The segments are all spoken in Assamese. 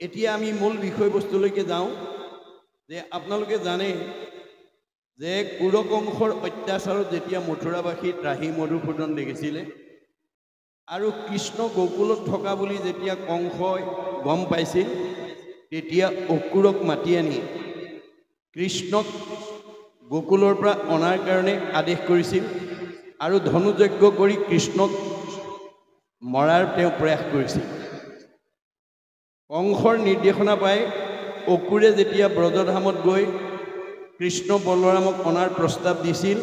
এতিয়া আমি মূল বিষয়বস্তুলৈকে যাওঁ যে আপোনালোকে জানে যে কুৰকংশৰ অত্যাচাৰত যেতিয়া মথুৰাবাসী ত্ৰাহি মধুসূদন দেখিছিলে আৰু কৃষ্ণ গোকুলত থকা বুলি যেতিয়া কংসই গম পাইছিল তেতিয়া অসুৰক মাতি আনি কৃষ্ণক গোকুলৰ পৰা অনাৰ কাৰণে আদেশ কৰিছিল আৰু ধনুযজ্ঞ কৰি কৃষ্ণক মৰাৰ তেওঁ প্ৰয়াস কৰিছিল। কংসৰ নিৰ্দেশনা পাই অসুৰে যেতিয়া ব্ৰজধামত গৈ কৃষ্ণ বলৰামক অনাৰ প্ৰস্তাৱ দিছিল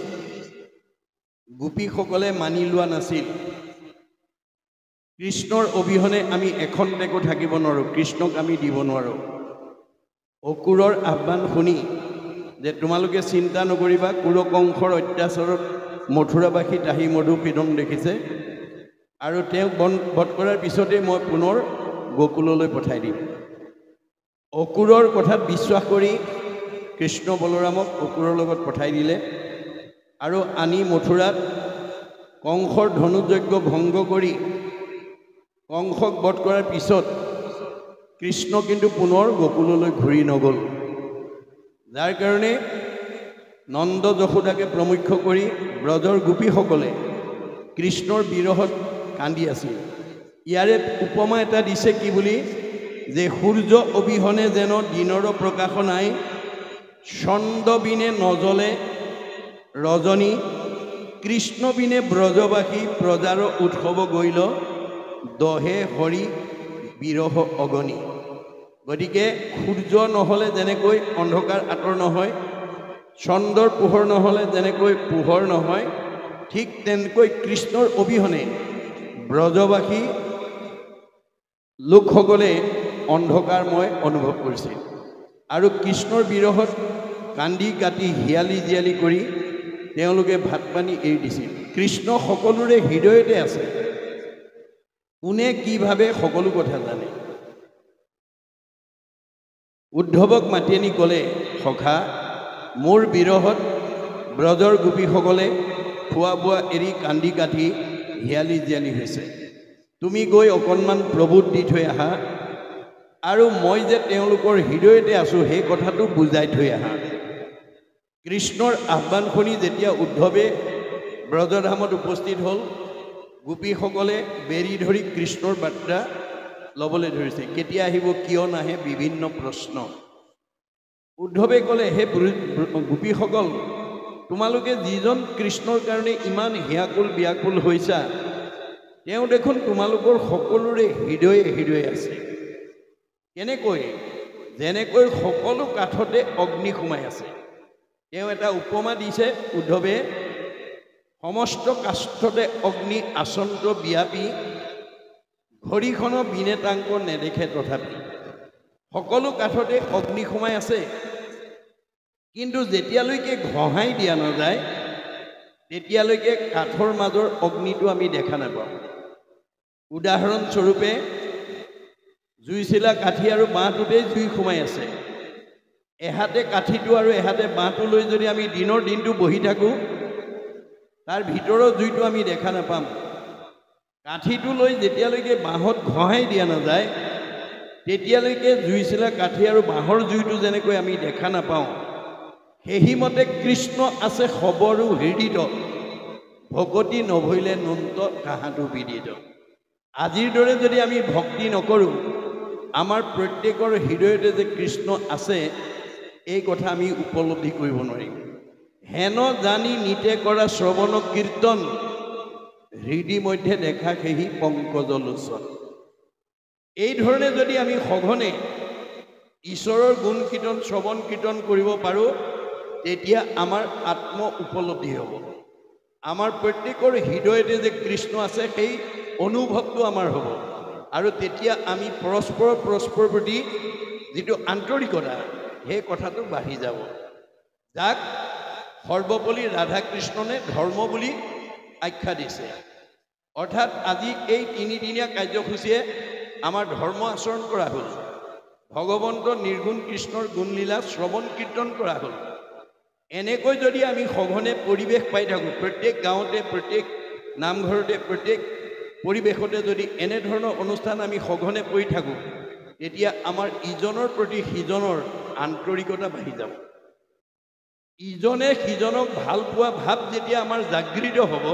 গোপীসকলে মানি লোৱা নাছিল। কৃষ্ণৰ অবিহনে আমি এখন্তেকো থাকিব নোৱাৰোঁ, কৃষ্ণক আমি দিব নোৱাৰোঁ। অসুৰৰ আহ্বান শুনি যে তোমালোকে চিন্তা নকৰিবা, কুৰকংশৰ অত্যাচাৰত মথুৰাবাসী ত্ৰাহি মধুসূদন দেখিছে আৰু তেওঁক বধ কৰাৰ পিছতেই মই পুনৰ গোকুললৈ পঠাই দিম। অসুৰৰ কথাত বিশ্বাস কৰি কৃষ্ণ বলৰামক অসুৰৰ লগত পঠাই দিলে আৰু আনি মথুৰাত কংসৰ ধনুযজ্ঞ ভংগ কৰি কংসক বধ কৰাৰ পিছত কৃষ্ণ কিন্তু পুনৰ গোকুললৈ ঘূৰি নগ'ল। যাৰ কাৰণে নন্দ যশোদাকে প্ৰমুখ্য কৰি ব্ৰজৰ গোপীসকলে কৃষ্ণৰ বিৰহত কান্দি আছিল। ইয়াৰে উপমা এটা দিছে কি বুলি, যে সূৰ্য অবিহনে যেন দিনৰ প্ৰকাশ নাই, চন্দ্ৰ বিনে নজলে ৰজনী, কৃষ্ণ বিনে ব্ৰজবাসী প্ৰজাৰ উৎসৱ গৈল, দহে হৰি বিৰহ অগণি। গতিকে সূৰ্য নহ'লে যেনেকৈ অন্ধকাৰ আঁতৰ নহয়, চন্দ্ৰৰ পোহৰ নহ'লে যেনেকৈ পোহৰ নহয়, ঠিক তেনেকৈ কৃষ্ণৰ অবিহনে ব্ৰজবাসী লোকসকলে অন্ধকাৰময় অনুভৱ কৰিছিল আৰু কৃষ্ণৰ বিৰহত কান্দি কাটি হিয়ালি জিয়ালি কৰি তেওঁলোকে ভাত পানী এৰি দিছিল। কৃষ্ণ সকলোৰে হৃদয়তে আছে, কোনে কি ভাবে সকলো কথা জানে। উদ্ধৱক মাতি আনি ক'লে, সখা মোৰ বিৰহত ব্ৰজৰ গোপীসকলে খোৱা বোৱা এৰি কান্দি কাটি হিয়ালি জিয়ালি হৈছে, তুমি গৈ অকণমান প্ৰভুত দি থৈ আহা আৰু মই যে তেওঁলোকৰ হৃদয়তে আছোঁ সেই কথাটো বুজাই থৈ আহা। কৃষ্ণৰ আহ্বান শুনি যেতিয়া উদ্ধৱে ব্ৰজধামত উপস্থিত হ'ল, গোপীসকলে বেৰি ধৰি কৃষ্ণৰ বাৰ্তা ল'বলৈ ধৰিছে। কেতিয়া আহিব, কিয় নাহে, বিভিন্ন প্ৰশ্ন। উদ্ধৱে ক'লে, হে গোপীসকল, তোমালোকে যিজন কৃষ্ণৰ কাৰণে ইমান হিয়াকুল ব্যাকুল হৈছা, তেওঁ দেখোন তোমালোকৰ সকলোৰে হৃদয়ে হৃদয়ে আছে। কেনেকৈ? যেনেকৈ সকলো কাঠতে অগ্নি সোমাই আছে। তেওঁ এটা উপমা দিছে উদ্ধৱে, সমস্ত কাষ্ঠতে অগ্নি আচন্ত ব্যাপী, ঘড়ীখনৰ বিনেতাংক নেদেখে তথাপি। সকলো কাঠতে অগ্নি সোমাই আছে, কিন্তু যেতিয়ালৈকে ঘঁহাই দিয়া নাযায় তেতিয়ালৈকে কাঠৰ মাজৰ অগ্নিটো আমি দেখা নাপাওঁ। উদাহৰণস্বৰূপে জুইচিলা কাঠি আৰু বাঁহটোতেই জুই সোমাই আছে। এহাতে কাঠিটো আৰু এহাতে বাঁহটো লৈ যদি আমি দিনৰ দিনটো বহি থাকোঁ, তাৰ ভিতৰৰ জুইটো আমি দেখা নাপাম। কাঠিটো লৈ যেতিয়ালৈকে বাঁহত ঘঁহাই দিয়া নাযায় তেতিয়ালৈকে জুইচিলা কাঠি আৰু বাঁহৰ জুইটো যেনেকৈ আমি দেখা নাপাওঁ, সেইমতে কৃষ্ণ আছে সবৰো হৃদিত, ভকতি নভৈলে নন্ত কাহাটো বিদিত। আজিৰ দৰে যদি আমি ভক্তি নকৰোঁ, আমাৰ প্ৰত্যেকৰ হৃদয়তে যে কৃষ্ণ আছে এই কথা আমি উপলব্ধি কৰিব নোৱাৰিম। হেন জানি নিতে কৰা শ্ৰৱণ কীৰ্তন, হৃদি মধ্যে দেখা সেহি পংকজ লোচন। এই ধৰণে যদি আমি সঘনে ঈশ্বৰৰ গুণ কীৰ্তন শ্ৰৱণ কীৰ্তন কৰিব পাৰোঁ, তেতিয়া আমাৰ আত্ম উপলব্ধি হ'ব। আমাৰ প্ৰত্যেকৰ হৃদয়তে যে কৃষ্ণ আছে সেই অনুভৱটো আমাৰ হ'ব আৰু তেতিয়া আমি পৰস্পৰৰ প্ৰতি যিটো আন্তৰিকতা সেই কথাটো বাঢ়ি যাব। যাক সৰ্বপল্লী ৰাধাকৃষ্ণনে ধৰ্ম বুলি আখ্যা দিছে। অৰ্থাৎ আজি এই তিনিদিনীয়া কাৰ্যসূচীয়ে আমাৰ ধৰ্ম আচৰণ কৰা হ'ল, ভগৱন্ত নিৰ্গুণ কৃষ্ণৰ গুণলীলা শ্ৰৱণ কীৰ্তন কৰা হ'ল। এনেকৈ যদি আমি সঘনে পৰিৱেশ পাই থাকোঁ, প্ৰত্যেক গাঁৱতে, প্ৰত্যেক নামঘৰতে, প্ৰত্যেক পৰিৱেশতে যদি এনেধৰণৰ অনুষ্ঠান আমি সঘনে কৰি থাকোঁ, তেতিয়া আমাৰ ইজনৰ প্ৰতি সিজনৰ আন্তৰিকতা বাঢ়ি যাব। ইজনে সিজনক ভাল পোৱা ভাৱ যেতিয়া আমাৰ জাগৃত হ'ব,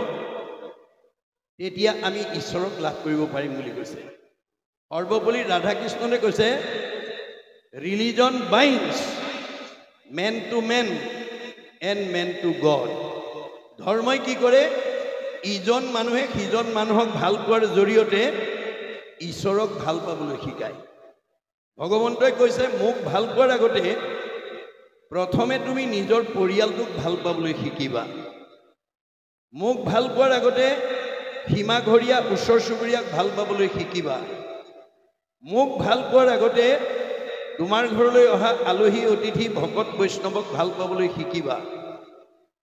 তেতিয়া আমি ঈশ্বৰক লাভ কৰিব পাৰিম বুলি কৈছে। সৰ্বপল্লী ৰাধাকৃষ্ণনে কৈছে, religion binds men to men and men to God. ধৰ্মই কি কৰে? ইজন মানুহে সিজন মানুহক ভাল পোৱাৰ জৰিয়তে ঈশ্বৰক ভাল পাবলৈ শিকায়। ভগৱন্তই কৈছে, মোক ভাল পোৱাৰ আগতে প্ৰথমে তুমি নিজৰ পৰিয়ালটোক ভাল পাবলৈ শিকিবা। মোক ভাল পোৱাৰ আগতে সীমাঘৰীয়া ওচৰ চুবুৰীয়াক ভাল পাবলৈ শিকিবা। মোক ভাল পোৱাৰ আগতে তোমাৰ ঘৰলৈ অহা আলহী অতিথি ভকত বৈষ্ণৱক ভাল পাবলৈ শিকিবা।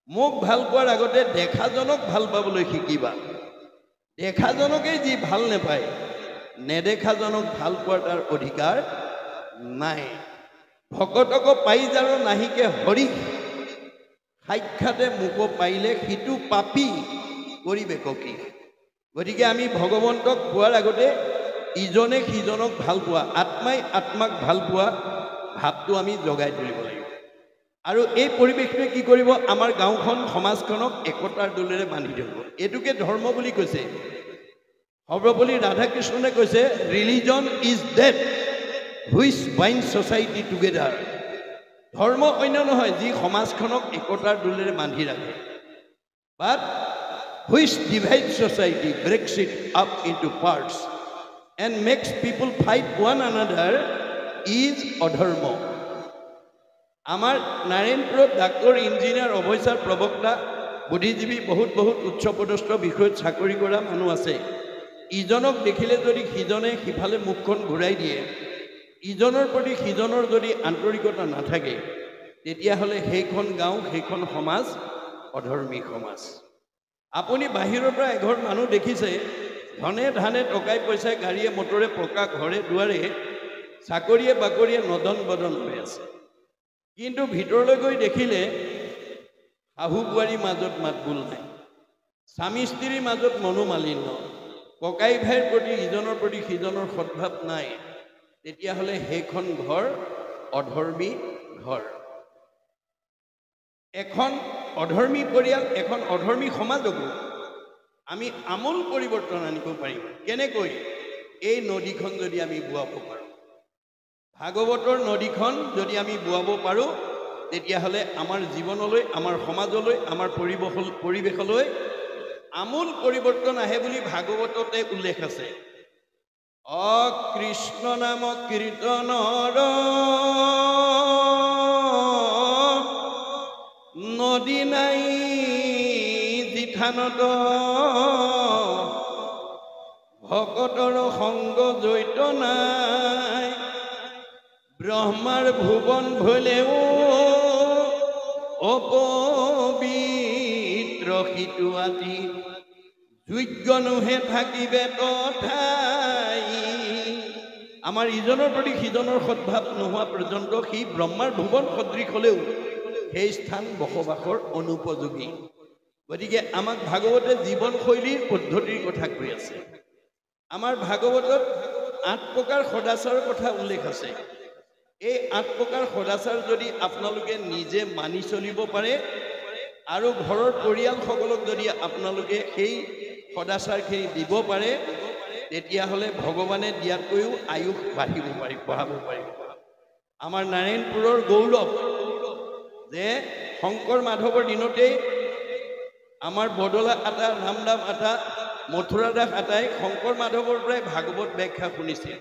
মোক ভাল পোৱাৰ আগতে দেখাজনক ভাল পাবলৈ শিকিবা। দেখাজনকেই যি ভাল নাপায়, নেদেখাজনক ভাল পোৱাৰ তাৰ অধিকাৰ নাই। ভকতক পাই যাৰ নাহিকে হৰি, সাক্ষাতে মোক পাইলে সিটো পাপী কৰিবেক কি। গতিকে আমি ভগৱন্তক পোৱাৰ আগতে ইজনে সিজনক ভাল পোৱা, আত্মাই আত্মাক ভাল পোৱা ভাৱটো আমি জগাই তুলিব লাগিব। আৰু এই পৰিৱেশটোৱে কি কৰিব? আমাৰ গাঁওখন সমাজখনক একতাৰ দোলেৰে বান্ধি ধৰিব। এইটোকে ধৰ্ম বুলি কৈছে। সৰ্বপল্লী ৰাধাকৃষ্ণনে কৈছে, religion is that which bind society together. ধৰ্ম অন্য নহয় যি সমাজখনক একতাৰ দোলেৰে বান্ধি ৰাখে। But which divide society, breaks it up into parts and makes people fight one another is অধৰ্ম। আমাৰ নাৰায়ণপুৰত ডাক্তৰ, ইঞ্জিনিয়াৰ, অৱস্যাৰ প্ৰবক্তা, বুদ্ধিজীৱী, বহুত উচ্চপদস্থ বিষয়ত চাকৰি কৰা মানুহ আছে। ইজনক দেখিলে যদি সিজনে সিফালে মুখখন ঘূৰাই দিয়ে, ইজনৰ প্ৰতি সিজনৰ যদি আন্তৰিকতা নাথাকে, তেতিয়াহ'লে সেইখন গাঁও, সেইখন সমাজ অধৰ্মী সমাজ। আপুনি বাহিৰৰ পৰা এঘৰ মানুহ দেখিছে, ধনে ধানে টকাই পইচাই গাড়ীয়ে মটৰে পকা ঘৰে দুৱাৰে চাকৰিয়ে বাকৰিয়ে নদন বদন হৈ আছে। কিন্তু ভিতৰলৈ গৈ দেখিলে শাহু বোৱাৰীৰ মাজত মাতবোল নাই, স্বামী স্ত্ৰীৰ মাজত মনোমালিন্য, ককাই ভাইৰ প্ৰতি ইজনৰ প্ৰতি সিজনৰ সদ্ভাৱ নাই, তেতিয়াহ'লে সেইখন ঘৰ অধৰ্মী ঘৰ। এখন অধৰ্মী পৰিয়াল, এখন অধৰ্মী সমাজকো আমি আমূল পৰিৱৰ্তন আনিব পাৰিম। কেনেকৈ? এই নদীখন যদি আমি বোৱাব পাৰোঁ, ভাগৱতৰ নদীখন যদি আমি বোৱাব পাৰোঁ, তেতিয়াহ'লে আমাৰ জীৱনলৈ, আমাৰ সমাজলৈ, আমাৰ পৰিৱেশলৈ আমূল পৰিৱৰ্তন আহে বুলি ভাগৱততে উল্লেখ আছে। অকৃষ্ণ নাম কীৰ্তনৰ নদী নাই জিঠানত, ভকতৰ সংগ জৈত নাই, ব্ৰহ্মাৰ ভুৱন ভলেও অপবিত্ৰ সিটো আতি, যোগ্য নোহে থাকিবে তথাই। আমাৰ ইজনৰ প্ৰতি সিজনৰ সদ্ভাৱ নোহোৱা পৰ্যন্ত সি ব্ৰহ্মাৰ ভুৱন সদৃশ হ'লেও সেই স্থান বসবাসৰ অনুপযোগী। গতিকে আমাক ভাগৱতে জীৱনশৈলীৰ পদ্ধতিৰ কথা কৈ আছে। আমাৰ ভাগৱতত 8 প্ৰকাৰ সদাচাৰৰ কথা উল্লেখ আছে। এই 8 প্ৰকাৰ সদাচাৰ যদি আপোনালোকে নিজে মানি চলিব পাৰে আৰু ঘৰৰ পৰিয়ালসকলক যদি আপোনালোকে সেই সদাচাৰখিনি দিব পাৰে, তেতিয়াহ'লে ভগৱানে দিয়াতকৈও আয়ুস বঢ়াব পাৰিব। আমাৰ নাৰায়ণপুৰৰ গৌৰৱ যে শংকৰ মাধৱৰ দিনতেই আমাৰ বদলা আটা, ৰামদাম আটা, মথুৰা দাস আটাই শংকৰ মাধৱৰ পৰাই ভাগৱত ব্যাখ্যা শুনিছিল।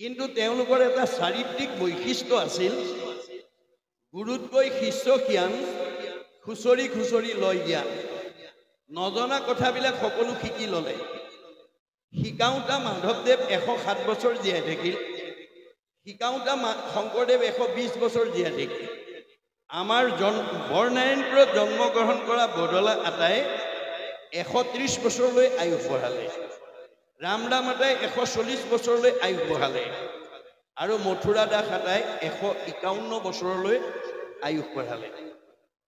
কিন্তু তেওঁলোকৰ এটা চাৰিত্ৰিক বৈশিষ্ট্য আছিল, গুৰুতকৈ শিষ্য জ্ঞান, খুচৰি খুচৰি লয় জ্ঞান। নজনা কথাবিলাক সকলো শিকি ল'লে। শিকাওঁতা মাধৱদেৱ 107 বছৰ জীয়াই থাকিল, শিকাওঁতা শংকৰদেৱ 120 বছৰ জীয়াই থাকিল। আমাৰ বৰনাৰায়ণপুৰত জন্মগ্ৰহণ কৰা বদলা আটাই 130 বছৰলৈ আয়ুস বঢ়ালে, ৰামদাম আটাই 140 বছৰলৈ আয়ুস বঢ়ালে, আৰু মথুৰা দাস আটাই 151 বছৰলৈ আয়ুস বঢ়ালে।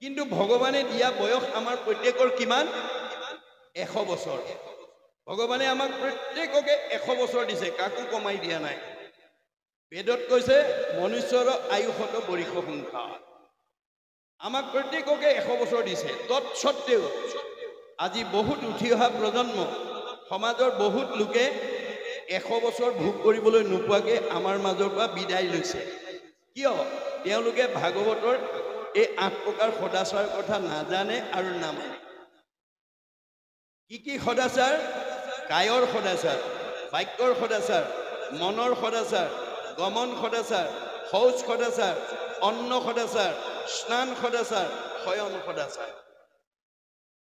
কিন্তু ভগৱানে দিয়া বয়স আমাৰ প্ৰত্যেকৰ কিমান? 100 বছৰ। ভগৱানে আমাক প্ৰত্যেককে 100 বছৰ দিছে, কাকো কমাই দিয়া নাই। বেদত কৈছে মনুষ্যৰ আয়ুষত বৰিষ সংখ্যা। আমাক প্ৰত্যেককে 100 বছৰ দিছে। তৎসত্ত্বেও আজি বহুত উঠি অহা প্ৰজন্ম, সমাজৰ বহুত লোকে 100 বছৰ ভোগ কৰিবলৈ নোপোৱাকৈ আমাৰ মাজৰ পৰা বিদায় লৈছে। কিয়? তেওঁলোকে ভাগৱতৰ এই 8 প্ৰকাৰ সদাচাৰ কথা নাজানে আৰু নামানে। কি সদাচাৰ? কায়ৰ সদাচাৰ, বাক্যৰ সদাচাৰ, মনৰ সদাচাৰ, গমন সদাচাৰ, শৌচ সদাচাৰ, অন্ন সদাচাৰ, স্নান সদাচাৰ, শয়ন সদাচাৰ।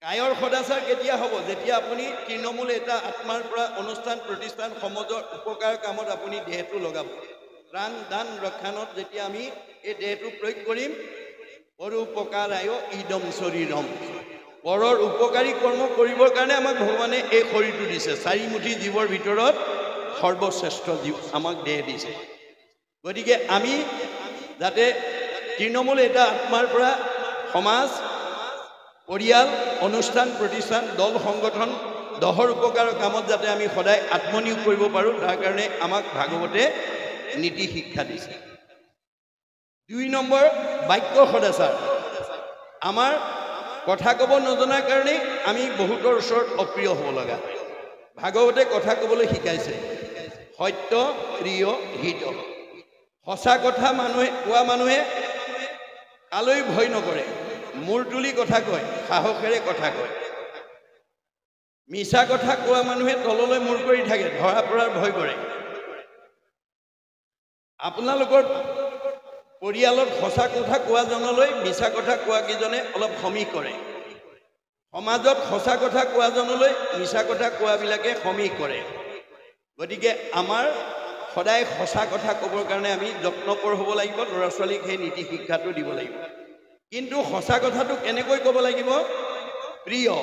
কায়ৰ সদাচাৰ কেতিয়া হ'ব? যেতিয়া আপুনি তৃণমূল এটা আত্মাৰ পৰা অনুষ্ঠান প্ৰতিষ্ঠান সমাজৰ উপকাৰ কামত আপুনি দেহটো লগাব। প্ৰাণ দান ৰক্ষানত যেতিয়া আমি এই দেহটো প্ৰয়োগ কৰিম, পৰোপকাৰায় ইদম শৰীৰম, পৰৰ উপকাৰী কৰ্ম কৰিবৰ কাৰণে আমাক ভগৱানে এই শৰীৰটো দিছে। 4 মুঠি জীৱৰ ভিতৰত সৰ্বশ্ৰেষ্ঠ জীৱ আমাক দেহ দিছে। গতিকে আমি যাতে তৃণমূল এটা আত্মাৰ পৰা সমাজ, পৰিয়াল, অনুষ্ঠান প্ৰতিষ্ঠান, দল সংগঠন, দহৰ উপকাৰৰ কামত যাতে আমি সদায় আত্মনিয়োগ কৰিব পাৰোঁ, তাৰ কাৰণে আমাক ভাগৱতে নীতি শিক্ষা দিছে। 2 নম্বৰ বাক্য সদাচাৰ। আমাৰ কথা ক'ব নজনাৰ কাৰণেই আমি বহুতৰ ওচৰত অপ্ৰিয় হ'ব লগা। ভাগৱতে কথা ক'বলৈ শিকাইছে। সত্য, প্ৰিয়, হিত। সঁচা কথা কোৱা মানুহে কালৈ ভয় নকৰে, মূৰ তুলি কথা কয়, সাহসেৰে কথা কয়। মিছা কথা কোৱা মানুহে তললৈ মূৰ কৰি থাকে, ধৰা পৰাৰ ভয় কৰে। আপোনালোকৰ পৰিয়ালত সঁচা কথা কোৱাজনলৈ মিছা কথা কোৱাকেইজনে অলপ সমীহ কৰে। সমাজত সঁচা কথা কোৱাজনলৈ মিছা কথা কোৱাবিলাকে সমীহ কৰে। গতিকে আমাৰ সদায় সঁচা কথা ক'বৰ কাৰণে আমি যত্নপৰ হ'ব লাগিব, ল'ৰা ছোৱালীক সেই নীতি শিক্ষাটো দিব লাগিব। কিন্তু সঁচা কথাটো কেনেকৈ ক'ব লাগিব? প্ৰিয়,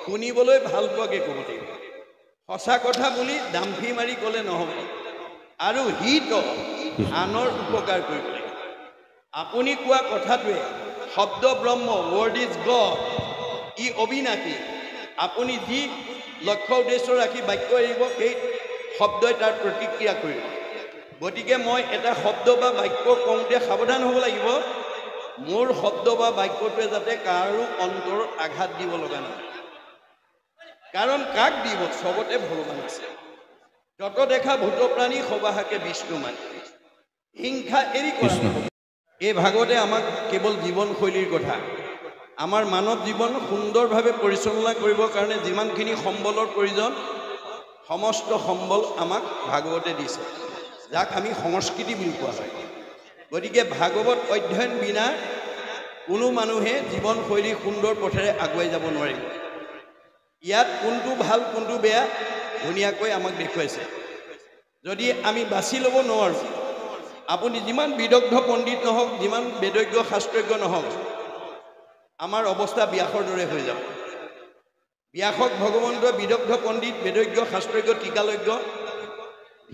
শুনিবলৈ ভাল পোৱাকৈ ক'ব লাগিব। সঁচা কথা বুলি দাম্ফি মাৰি ক'লে নহ'ব। আৰু হিত, আনৰ উপকাৰ কৰিব লাগিব। আপুনি কোৱা কথাটোৱে শব্দ ব্ৰহ্ম, ৱৰ্ড ইজ গড, ই অবিনাশী। আপুনি যি লক্ষ্য উদ্দেশ্য ৰাখি বাক্য এৰিব, সেই শব্দই তাৰ প্ৰতিক্ৰিয়া কৰিব। গতিকে মই এটা শব্দ বা বাক্য কওঁতে সাৱধান হ'ব লাগিব, মোৰ শব্দ বা বাক্যটোৱে যাতে কাৰো অন্তৰত আঘাত দিব লগা নহয়। কাৰণ কাক দিব? চবতে ভগৱান আছে। যত দেখা ভূত প্ৰাণী সবাহাকে বিষ্ণু মানে। হিংসা এৰি কৰা। এই ভাগৱতে আমাক কেৱল জীৱনশৈলীৰ কথা, আমাৰ মানৱ জীৱন সুন্দৰভাৱে পৰিচালনা কৰিবৰ কাৰণে যিমানখিনি সম্বলৰ প্ৰয়োজন, সমস্ত সম্বল আমাক ভাগৱতে দিছে, যাক আমি সংস্কৃতি বুলি কোৱা হয়। গতিকে ভাগৱত অধ্যয়ন বিনা কোনো মানুহে জীৱনশৈলী সুন্দৰ পথেৰে আগুৱাই যাব নোৱাৰিব। ইয়াত কোনটো ভাল কোনটো বেয়া ধুনীয়াকৈ আমাক দেখুৱাইছে। যদি আমি বাছি ল'ব নোৱাৰোঁ, আপুনি যিমান বিদগ্ধ পণ্ডিত নহওক, যিমান বেদজ্ঞ শাস্ত্ৰজ্ঞ নহওক, আমাৰ অৱস্থা ব্যাসৰ দৰে হৈ যাব। ব্যাসক ভগৱন্তই বিদগ্ধ পণ্ডিত, বেদজ্ঞ শাস্ত্ৰজ্ঞ, টীকালজ্ঞ,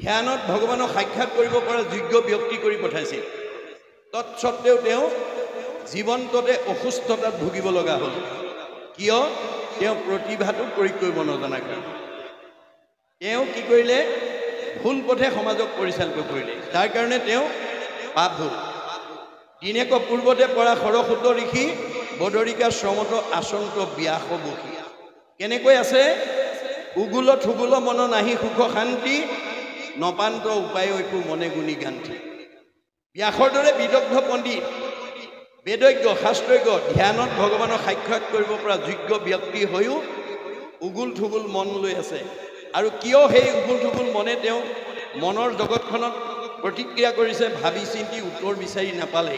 ধ্যানত ভগৱানক সাক্ষাৎ কৰিব পৰা যোগ্য ব্যক্তি কৰি পঠাইছিল। তৎসত্ত্বেও তেওঁ জীৱন্ততে অসুস্থতাত ভুগিব লগা হ'ল। কিয়? তেওঁ প্ৰতিভাটো প্ৰয়োগ কৰিব নজনাৰ কাৰণে। তেওঁ কি কৰিলে? ভুল পথে সমাজক পৰিচালিত কৰিলে। তাৰ কাৰণে তেওঁ পাপ হ'ল। দিনেক পূৰ্বতে পৰা সৰস্বত ঋষি, বদৰিকা শ্ৰমত আচন্ত ব্যাস বসী। কেনেকৈ আছে? উগুল থুগুল মন নাহি সুখ শান্তি, নপান্ত উপায় একো মনে গুণী গান্তি। ব্যাসৰ দৰে বিদগ্ধ পণ্ডিত, বেদজ্ঞ শাস্ত্ৰজ্ঞ, ধ্যানত ভগৱানক সাক্ষাৎ কৰিব পৰা যোগ্য ব্যক্তি হৈও উগুল থুগুল মন লৈ আছে। আৰু কিয় সেই উগুল থুগুল মনে তেওঁ মনৰ জগতখনত প্ৰতিক্ৰিয়া কৰিছে, ভাবি চিন্তি উত্তৰ বিচাৰি নাপালে।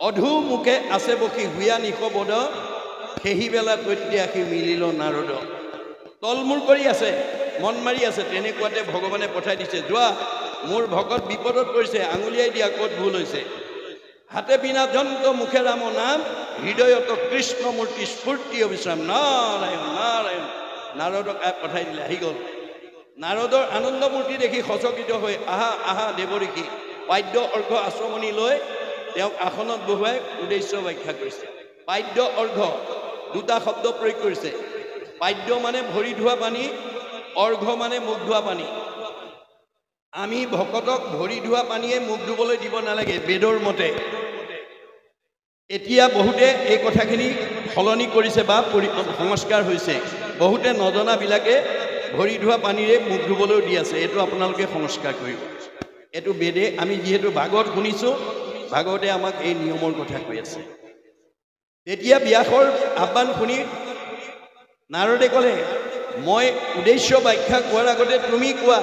অধু মুখে আছে বসি হুয়া নিশ বদ, সেহিবেলা তৈত্যাসী মিলিল নাৰদ। তলমূৰ কৰি আছে, মন মাৰি আছে। তেনেকুৱাতে ভগৱানে পঠাই দিছে, যোৱা, মোৰ ভকত বিপদত পৰিছে, আঙুলিয়াই দিয়া ক'ত ভুল হৈছে। হাতে বিনা যন্ত্ৰ মুখে ৰাম নাম, হৃদয়ত কৃষ্ণ মূৰ্তি স্ফূৰ্তি অবিশ্ৰাম। নাৰায়ণ নাৰায়ণ। নাৰদক পঠাই দিলে, আহি গ'ল। নাৰদৰ আনন্দ মূৰ্তি দেখি সচকিত হৈ আহা আহা দেৱঋষি, পাদ্য অৰ্ঘ আশ্ৰমণি লৈ তেওঁক আসনত বহুৱাই উদ্দেশ্য ব্যাখ্যা কৰিছে। পাদ্য অৰ্ঘ দুটা শব্দ প্ৰয়োগ কৰিছে। পাদ্য মানে ভৰি ধোৱা পানী, অৰ্ঘ মানে মুখ ধোৱা পানী আমি ভকতক ভৰি ধোৱা পানীয়ে মুখ ধুবলৈ দিব নালাগে বেদৰ মতে এতিয়া বহুতে এই কথাখিনি সলনি কৰিছে বা সংস্কাৰ হৈছে বহুতে নজনাবিলাকে ভৰি ধোৱা পানীৰে মুখ ধুবলৈ দি আছে এইটো আপোনালোকে সংস্কাৰ কৰিব এইটো বেদে আমি যেহেতু ভাগৱত শুনিছোঁ ভাগৱতে আমাক এই নিয়মৰ কথা কৈ আছে তেতিয়া ব্যাসৰ আহ্বান শুনি নাৰদে ক'লে মই উদ্দেশ্য ব্যাখ্যা কোৱাৰ আগতে তুমি কোৱা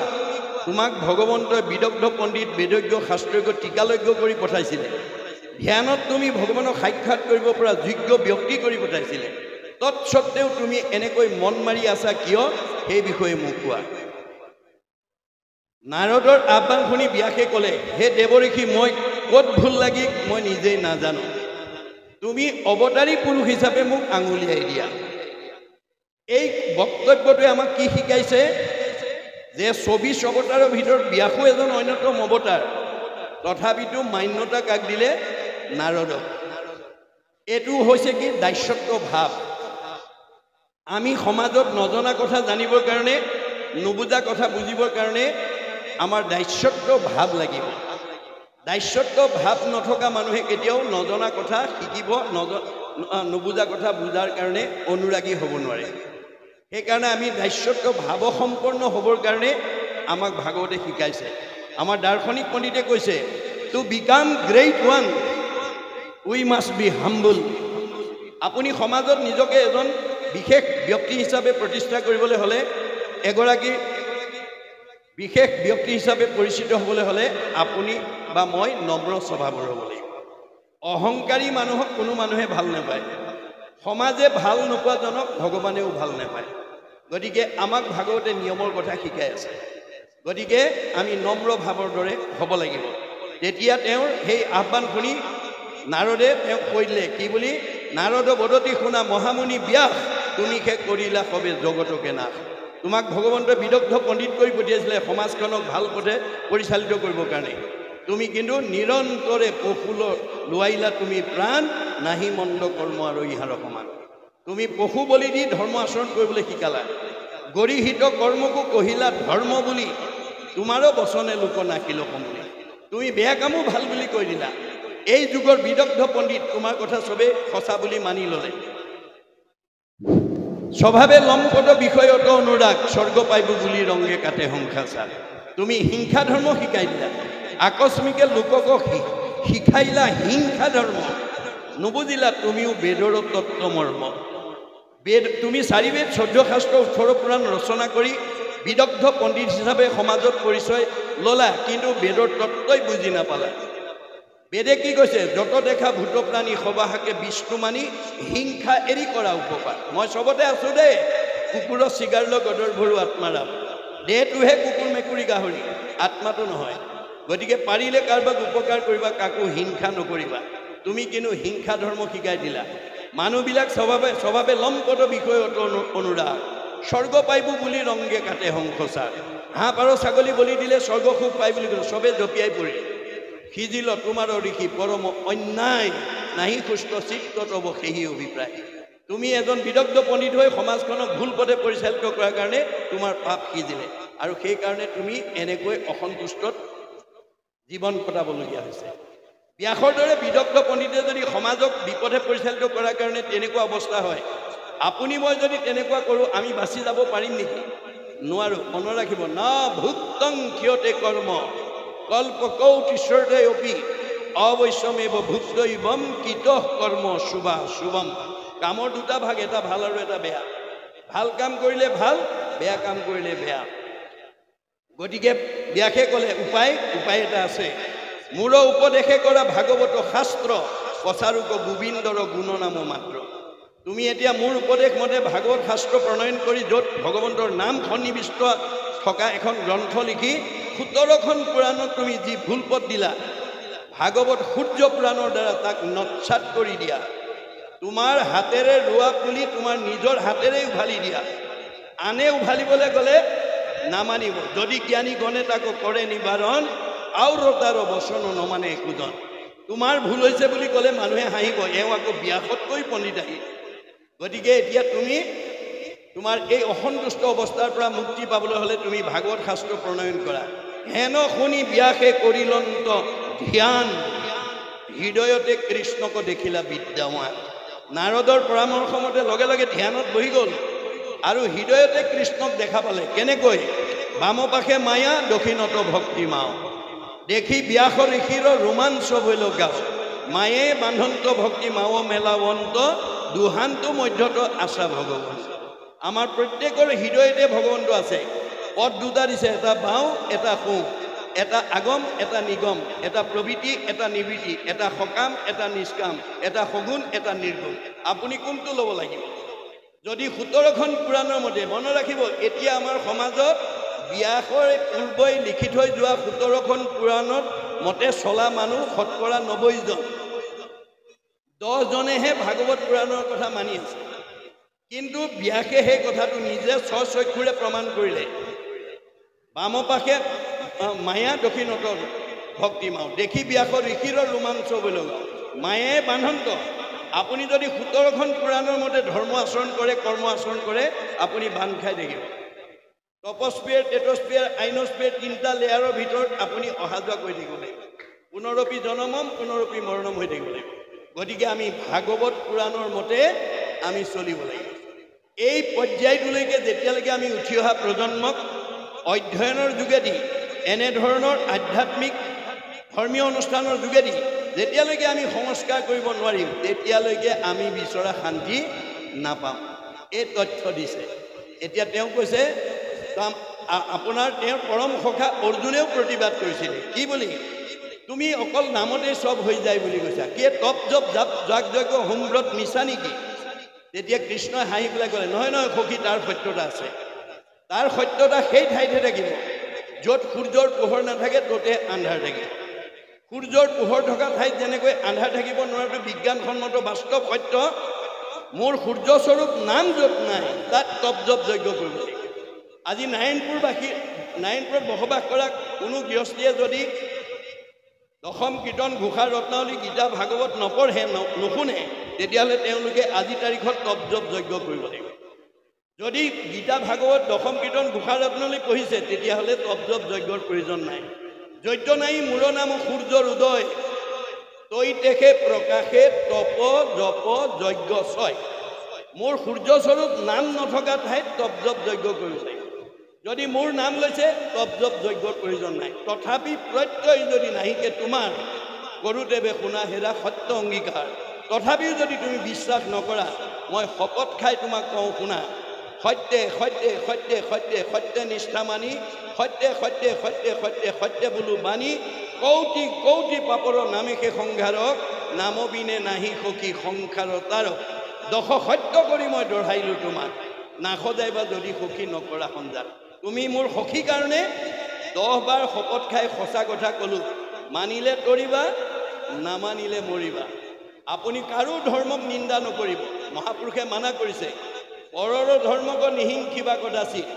তোমাক ভগৱন্তই বিদগ্ধ পণ্ডিত বেদজ্ঞ শাস্ত্ৰজ্ঞ টিকালজ্ঞ কৰি পঠাইছিলে ধ্যানত তুমি ভগৱানক সাক্ষাৎ কৰিব পৰা যোগ্য ব্যক্তি কৰি পঠাইছিলে তৎসত্ত্বেও তুমি এনেকৈ মন মাৰি আছা কিয় সেই বিষয়ে মোক কোৱা নাৰদৰ আহ্বান শুনি ব্যাসে ক'লে হে দেৱঋষি মই ক'ত ভুল লাগি মই নিজেই নাজানো তুমি অৱতাৰী পুৰুষ হিচাপে মোক আঙুলিয়াই দিয়া এই বক্তব্যটোৱে আমাক কি শিকাইছে যে ২৪ অৱতাৰৰ ভিতৰত ব্যাসো এজন অন্যতম অৱতাৰ তথাপিতো মান্যতা কাক দিলে নাৰদক এইটো হৈছে কি দাস্যত্ব ভাৱ আমি সমাজত নজনা কথা জানিবৰ কাৰণে নুবুজা কথা বুজিবৰ কাৰণে আমাৰ দাস্যত্ব ভাৱ লাগিব দাস্যত্ব ভাৱ নথকা মানুহে কেতিয়াও নজনা কথা শিকিব নুবুজা কথা বুজাৰ কাৰণে অনুৰাগী হ'ব নোৱাৰে সেইকাৰণে আমি দাস্যত্ব ভাৱ সম্পন্ন হ'বৰ কাৰণে আমাক ভাগৱতে শিকাইছে আমাৰ দাৰ্শনিক পণ্ডিতে কৈছে to become great one we must be humble আপুনি সমাজত নিজকে এজন বিশেষ ব্যক্তি হিচাপে প্ৰতিষ্ঠা কৰিবলৈ হ'লে এগৰাকী বিশেষ ব্যক্তি হিচাপে পৰিচিত হ'বলৈ হ'লে আপুনি বা মই নম্ৰ স্বভাৱৰ হ'ব লাগিব অহংকাৰী মানুহক কোনো মানুহে ভাল নাপায় সমাজে ভাল নোপোৱাজনক ভগৱানেও ভাল নাপায় গতিকে আমাক ভাগৱতে নিয়মৰ কথা শিকাই আছে গতিকে আমি নম্ৰ ভাৱৰ দৰে হ'ব লাগিব তেতিয়া তেওঁৰ সেই আহ্বান শুনি নাৰদে তেওঁক কৈ দিলে কি বুলি নাৰদ বদতি শুনা মহামুনি ব্যাস তুমি শেষ কৰিলা সবে জগতকে নাশ তোমাক ভগৱন্তই বিদগ্ধ পণ্ডিত কৰি পঠিয়াইছিলে সমাজখনক ভাল পথে পৰিচালিত কৰিবৰ কাৰণে তুমি কিন্তু নিৰন্তৰে পশুল লোৱাইলা তুমি প্ৰাণ নাহি মন্দ কৰ্ম আৰু ইহাৰ সমান তুমি পশু বলি দি ধৰ্ম আচৰণ কৰিবলৈ শিকালা গৰিহিত কৰ্মকো কহিলা ধৰ্ম বুলি তোমাৰো বচনে লোক নাখিল কমলি তুমি বেয়া কামো ভাল বুলি কৈ দিলা এই যুগৰ বিদগ্ধ পণ্ডিত তোমাৰ কথা চবে সঁচা বুলি মানি ল'লে স্বভাৱে লম্পট বিষয়ত অনুৰাগ স্বৰ্গ পাইব বুলি ৰংগে কাটে সংসাৰ তুমি হিংসা ধৰ্ম শিকাই দিলা আকস্মিকে লোকক শিকাইলা হিংসা ধৰ্ম নুবুজিলা তুমিও বেদৰ তত্ত্ব মৰ্ম বেদ তুমি ৪ বেদ ১৪ শাস্ত্ৰ ১৮ পুৰাণ ৰচনা কৰি বিদগ্ধ পণ্ডিত হিচাপে সমাজত পৰিচয় ল'লা কিন্তু বেদৰ তত্ত্বই বুজি নাপালা বেদে কি কৈছে যত দেখা ভূত প্ৰাণী সবাহাকে বিষ্ণু মানি হিংসা এৰি কৰা উপকাৰ মই চবতে আছোঁ দেই কুকুৰৰ চিগাৰ লৈ গদৰ ভৰু আত্মাৰাম দেহটোহে কুকুৰ মেকুৰী গাহৰি আত্মাটো নহয় গতিকে পাৰিলে কাৰোবাক উপকাৰ কৰিবা কাকো হিংসা নকৰিবা তুমি কিন্তু হিংসা ধৰ্ম শিকাই দিলা মানুহবিলাক স্বভাৱে লম্পট বিষয়ত অনুৰাগ স্বৰ্গ পাইব বুলি ৰংগে কাটে সংসাৰ হাঁহ পাৰ ছাগলী বলি দিলে স্বৰ্গ সুখ পাই বুলি কৈছে চবে জঁপিয়াই পৰি সিজিল তোমাৰ ঋষি পৰম অন্যায় নাহি সুস্থ চিত্ত তব সেই অভিপ্ৰায় তুমি এজন বিদগ্ধ পণ্ডিত হৈ সমাজখনক ভুল পথে পৰিচালিত কৰাৰ কাৰণে তোমাৰ পাপ সিজিলে আৰু সেইকাৰণে তুমি এনেকৈ অসন্তুষ্টত জীৱন কটাবলগীয়া হৈছে ব্যাসৰ দৰে বিদগ্ধ পণ্ডিতে যদি সমাজক বিপথে পৰিচালিত কৰাৰ কাৰণে তেনেকুৱা অৱস্থা হয় আপুনি মই যদি তেনেকুৱা কৰোঁ আমি বাচি যাব পাৰিম নেকি নোৱাৰোঁ মনত ৰাখিব না ভুক্তং ক্ষয়তে কৰ্ম কল্প কৌটিশ্বৰ্তে অপি অৱশ্যমেব ভুক্তৈবম কিতঃ কৰ্ম শুভা শুভম কামৰ দুটা ভাগ এটা ভাল আৰু এটা বেয়া ভাল কাম কৰিলে ভাল বেয়া কাম কৰিলে বেয়া গতিকে ব্যাসে ক'লে উপায় এটা আছে মোৰ উপদেশে কৰা ভাগৱত শাস্ত্ৰ প্ৰচাৰক গোবিন্দৰ গুণনাম মাত্ৰ তুমি এতিয়া মোৰ উপদেশ মতে ভাগৱত শাস্ত্ৰ প্ৰণয়ন কৰি য'ত ভগৱন্তৰ নাম সন্নিৱিষ্ট থকা এখন গ্ৰন্থ লিখি ১৭খন পুৰাণত তুমি যি ভুল পথ দিলা ভাগৱত সূৰ্য পুৰাণৰ দ্বাৰা তাক নৎসাত কৰি দিয়া তোমাৰ হাতেৰে ৰোৱা পুলি তোমাৰ নিজৰ হাতেৰে উভালি দিয়া আনে উভালিবলৈ গ'লে নামানিব যদি জ্ঞানী গণে তাকো কৰে নিবাৰণ আৰু তাৰ বচন নমানে একোজন তোমাৰ ভুল হৈছে বুলি ক'লে মানুহে হাঁহিব এওঁ আকৌ ব্যাসতকৈ পণ্ডিত আহি গতিকে এতিয়া তুমি তোমাৰ এই অসন্তুষ্ট অৱস্থাৰ পৰা মুক্তি পাবলৈ হ'লে তুমি ভাগৱত শাস্ত্ৰ প্ৰণয়ন কৰা। হেন শুনি ব্যাসে কৰিলন্ত ধ্যান, হৃদয়তে কৃষ্ণক দেখিলা বিদ্যাৱান। নাৰদৰ পৰামৰ্শ মতে লগে লগে ধ্যানত বহি গ'ল আৰু হৃদয়তে কৃষ্ণক দেখা পালে। কেনেকৈ? বামপাশে মায়া, দক্ষিণত ভক্তি মাও। দেখি ব্যাস ঋষিৰ ৰোমাঞ্চ হৈল গাও। মায়ে বান্ধন্ত ভক্তি মাও মেলাৱন্ত, দুহান্ত মধ্যত আছা ভগৱান। আমাৰ প্ৰত্যেকৰ হৃদয়তে ভগৱন্ত আছে। পদ দুটা দিছে, এটা বাওঁ এটা সোঁ, এটা আগম এটা নিগম, এটা প্ৰবৃত্তি এটা নিবৃত্তি, এটা সকাম এটা নিষ্কাম, এটা সগুণ এটা নিৰ্গুণ। আপুনি কোনটো ল'ব লাগিব? যদি 17খন পুৰাণৰ মতে মনত ৰাখিব, এতিয়া আমাৰ সমাজত ব্যাসৰ পূৰ্বই লিখি থৈ যোৱা 17খন পুৰাণত মতে চলা মানুহ শতকৰা 90 জন। 10 জনেহে ভাগৱত পুৰাণৰ কথা মানি আছে। কিন্তু ব্যাসে সেই কথাটো নিজে স্বচক্ষুৰে প্ৰমাণ কৰিলে। বামপাশে মায়া, দক্ষিণত ভক্তি মাও। দেখি ব্যাসৰ ঋষিৰ ৰোমাঞ্চ হৈল গাও। মায়ে বান্ধন্ত। আপুনি যদি 17খন পুৰাণৰ মতে ধৰ্ম আচৰণ কৰে, কৰ্ম আচৰণ কৰে, আপুনি বান্ধ খাই দেখিব। টপস্ফিয়াৰ, টেটস্ফিয়াৰ, আইনস্ফিয়াৰ, 3টা লেয়াৰৰ ভিতৰত আপুনি অহা যোৱা কৰি থাকিব লাগিব। পুনৰপি জনমম, পুনৰপি মৰণম হৈ থাকিব লাগিব। গতিকে আমি ভাগৱত পুৰাণৰ মতে আমি চলিব লাগিব। এই পৰ্যায়টোলৈকে যেতিয়ালৈকে আমি উঠি অহা প্ৰজন্মক অধ্যয়নৰ যোগেদি, এনেধৰণৰ আধ্যাত্মিক ধৰ্মীয় অনুষ্ঠানৰ যোগেদি যেতিয়ালৈকে আমি সংস্কাৰ কৰিব নোৱাৰিম, তেতিয়ালৈকে আমি বিচৰা শান্তি নাপাম। এই তথ্য দিছে। এতিয়া তেওঁ কৈছে, আপোনাৰ তেওঁৰ পৰম সখা অৰ্জুনেও প্ৰতিবাদ কৰিছিলে। কি বুলি? তুমি অকল নামতেই চব হৈ যায় বুলি কৈছা। কি তপ জপ জাপ যাগ যজ্ঞ হোমব্ৰত মিছা নেকি? তেতিয়া কৃষ্ণই হাঁহি পেলাই ক'লে, নহয় নহয় সখী, তাৰ সত্যতা আছে। তাৰ সত্যতা সেই ঠাইতহে থাকিব য'ত সূৰ্যৰ পোহৰ নাথাকে, ত'তে আন্ধাৰ থাকে। সূৰ্যৰ পোহৰ থকা ঠাইত যেনেকৈ আন্ধাৰ থাকিব নোৱাৰাটো বিজ্ঞানসন্মত বাস্তৱ সত্য। মোৰ সূৰ্যস্বৰূপ নাম য'ত নাই, তাত তপ জপ যজ্ঞ কৰিব লাগিব। আজি নাৰায়ণপুৰত বসবাস কৰা কোনো গৃহস্থীয়ে যদি দশম কীৰ্তন, ঘোষা, ৰত্নাৱলী, গীতা, ভাগৱত নপঢ়ে, নুশুনে, তেতিয়াহ'লে তেওঁলোকে আজি তাৰিখত তপ জপ যজ্ঞ কৰিব লাগিব। যদি গীতা, ভাগৱত, দশম কীৰ্তন, ঘোষা, ৰত্নাৱলী পঢ়িছে, তেতিয়াহ'লে তপ জপ যজ্ঞৰ প্ৰয়োজন নাই। যজ্ঞ নাই মূৰ নাম সূৰ্যৰ উদয়, তৈতেষে প্ৰকাশে তপ জপ যজ্ঞ ছয়। মোৰ সূৰ্যস্বৰূপ নাম নথকা ঠাইত তপ জপ যজ্ঞ কৰিব লাগিব। যদি মোৰ নাম লৈছে, তপ জপ যজ্ঞৰ প্ৰয়োজন নাই। তথাপি প্ৰত্যয় যদি নাহিকে তোমাৰ গুৰুদেৱে শুনা হেৰা সত্য অংগীকাৰ। তথাপিও যদি তুমি বিশ্বাস নকৰা, মই শপত খাই তোমাক কওঁ শুনা। সত্যে সত্যে সত্যে সত্যে সত্যে নিষ্ঠা মানি, সত্যে সত্যে সত্যে সত্যে সত্যে বোলো বাণী, কৌটি কৌটি পাপৰ নামেকে সংঘাৰক, নামবিনে নাহি সখী সংসাৰ তাৰক। দশ সত্য কৰি মই দঢ়াইলোঁ তোমাক, নাসজাইবা যদি সখী নকৰা সঞ্জাত। তুমি মোৰ সখী কাৰণে 10 বাৰ শপত খাই সঁচা কথা ক'লোঁ। মানিলে তৰিবা, নামানিলে মৰিবা। আপুনি কাৰো ধৰ্মক নিন্দা নকৰিব। মহাপুৰুষে মানা কৰিছে, পৰৰ ধৰ্মক নিহিংসিবা কদাচিত,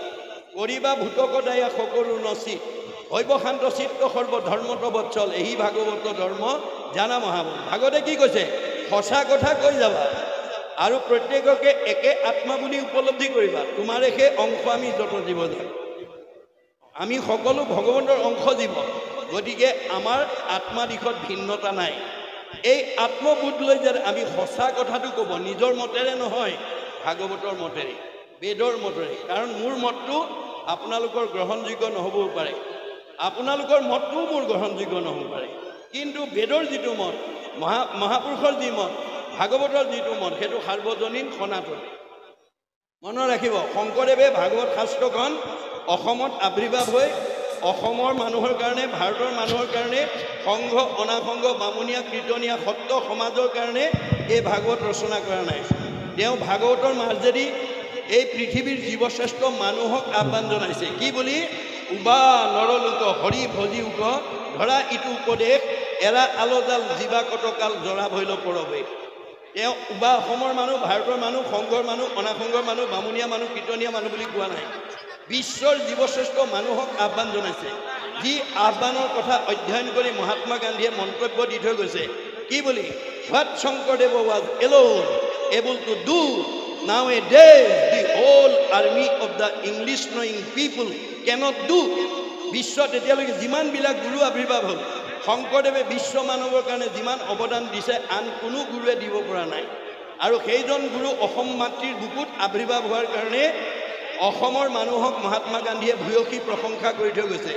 কৰিবা ভূতক দায়া সকলো নচিত, হৈব শান্ত চিত্ত সৰ্ব ধৰ্মত বৎসল, এই ভাগৱত ধৰ্ম জানা মহাবল। ভাগৱতে কি কৈছে? সঁচা কথা কৈ যাবা আৰু প্ৰত্যেককে একে আত্মা বুলি উপলব্ধি কৰিবা। তোমাৰে সেই অংশ আমি যত জীৱ যাম, আমি সকলো ভগৱন্তৰ অংশ জীৱ। গতিকে আমাৰ আত্মা দিশত ভিন্নতা নাই। এই আত্মবোধ লৈ যে আমি সঁচা কথাটো ক'ব, নিজৰ মতেৰে নহয়, ভাগৱতৰ মতেৰে, বেদৰ মতেৰে। কাৰণ মোৰ মতটো আপোনালোকৰ গ্ৰহণযোগ্য নহ'বও পাৰে, আপোনালোকৰ মতটোও মোৰ গ্ৰহণযোগ্য নহ'ব পাৰে। কিন্তু বেদৰ যিটো মত, মহাপুৰুষৰ যি মত, ভাগৱতৰ যিটো মত, সেইটো সাৰ্বজনীন সনাতন। মনত ৰাখিব, শংকৰদেৱে ভাগৱত শাস্ত্ৰখন অসমত আৱিৰ্ভাৱ হৈ অসমৰ মানুহৰ কাৰণে, ভাৰতৰ মানুহৰ কাৰণে, সংঘ অনাসংঘ বামুণীয়া কীৰ্তনীয়া সত্ৰ সমাজৰ কাৰণে এই ভাগৱত ৰচনা কৰা নাই। তেওঁ ভাগৱতৰ মাজেদি এই পৃথিৱীৰ জীৱশ্ৰেষ্ঠ মানুহক আহ্বান জনাইছে। কি বুলি? উবা নৰলোক হৰি ভজি উক, ধৰা ইটো উপদেশ, এৰা আলজাল জীৱা কটকাল জৰা ভৈল পৰবে। তেওঁ উবা অসমৰ মানুহ, ভাৰতৰ মানুহ, সংঘৰ মানুহ, অনাসংঘৰ মানুহ, বামুণীয়া মানুহ, কীৰ্তনীয়া মানুহ বুলি কোৱা নাই। বিশ্বৰ জীৱশ্ৰেষ্ঠ মানুহক আহ্বান জনাইছে। যি আহ্বানৰ কথা অধ্যয়ন কৰি মহাত্মা গান্ধীয়ে মন্তব্য দি থৈ গৈছে। কি বুলি? What Sankardev was alone able to do, nowadays the whole army of the English knowing people cannot do. বিশ্বত এতিয়ালৈকে যিমানবিলাক গুৰু আবিৰ্ভাৱ হ'ল, শংকৰদেৱে বিশ্ব মানৱৰ কাৰণে যিমান অৱদান দিছে আন কোনো গুৰুৱে দিব পৰা নাই। আৰু সেইজন গুৰু অসম মাতৃৰ বুকুত আবিৰ্ভাৱ হোৱাৰ কাৰণে অসমৰ মানুহক মহাত্মা গান্ধীয়ে ভূয়সী প্ৰশংসা কৰি থৈ গৈছে।